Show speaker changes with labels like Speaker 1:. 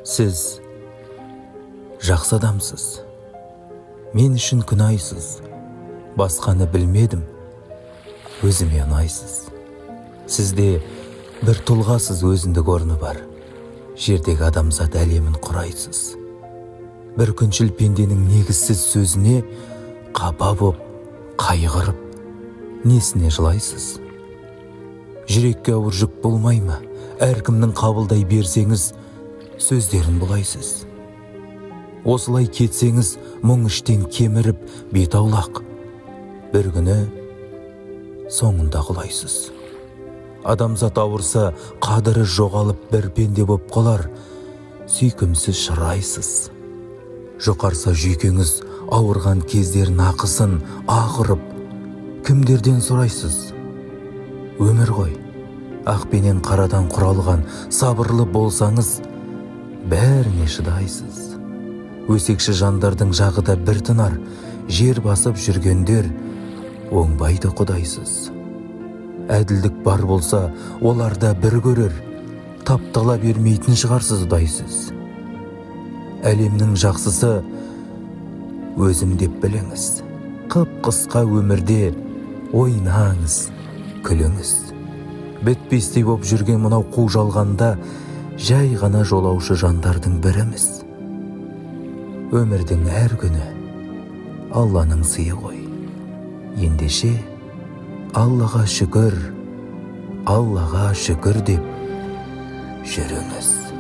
Speaker 1: Сіз жақсы адамсыз. Мен үшін күнайсыз. Басқаны білмедім. Өзіме ұнайсыз. Сізде бір тұлғасыз өзіндік орны бар. Жердегі адамзат әлемін құрайсыз. Бір күншіл пенденің негізсіз сөзіне қапа боп, қайғырып, несіне жылайсыз? Жүрекке ауыр жүк болмай ма? Әркімнің қабылдай берсеңіз, сөздерін бұлайсыз. Осылай кетсеңіз, мұң іштен кеміріп, бет аулақ. Бір күні соңында құлайсыз. Адамзат ауырса, қадірі жоғалып бір пенде боп қалар. Сүйкімсіз шырайсыз. Жұқарса жүйкеңіз, ауырған кездерін ақысын ақырып, кімдерден сұрайсыз? Өмір ғой, ақ пенен қарадан құралған, сабырлы болсаңыз, бәріне шыдайсыз. Өсекші жандардың жағыда бір тынар, жер басып жүргендер оңбайды құдайсыз. Әділдік бар болса, оларда бір көрер, таптала бермейтін шығарсыз ұдайсыз. Әлемнің жақсысы өзім деп біліңіз. Қып-қысқа өмірде ойнаңыз, күліңіз. Бітпестей боп жүрген мынау қу жалғанда жай ғана жолаушы жандардың біріміз. Өмірдің әр күні Алланың сыйы ғой. Ендеше Аллаға шүкір деп жүріңіз.